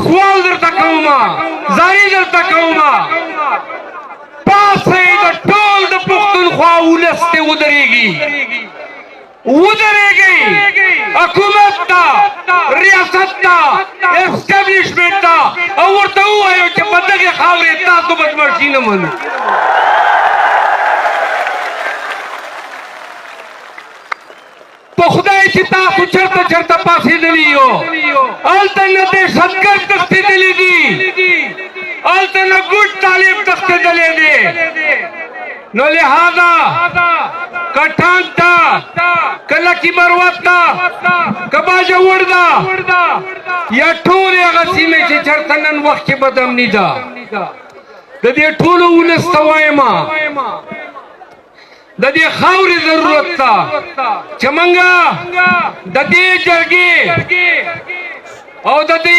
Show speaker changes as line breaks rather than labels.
سوال درته کومه زاری درته کومه پاسئ د ټول د پښتونخوا ولس ته ودرېږي حکومت ته ریاست ته اسټابلیشمنټ ته او ورته ووایو چې په دغې خاورې تاسو بدمرشي نه منو په خدای چې تاسو چرته چرته پاسېدلي یو هلته نه دهشتګرد تښتېدلي دي هلته نه ګوډ طالب تښتېدلی دی نو لہذا کټان ته که لکي مروت ته که باجوړ ده یا ټولې هغه سیمې چې چېرته نن وخت کې بدامني ده د دې ټولو ولس ته وایمه د دې خاورې ضرورت ته چې موږ د دې جرګې او د دې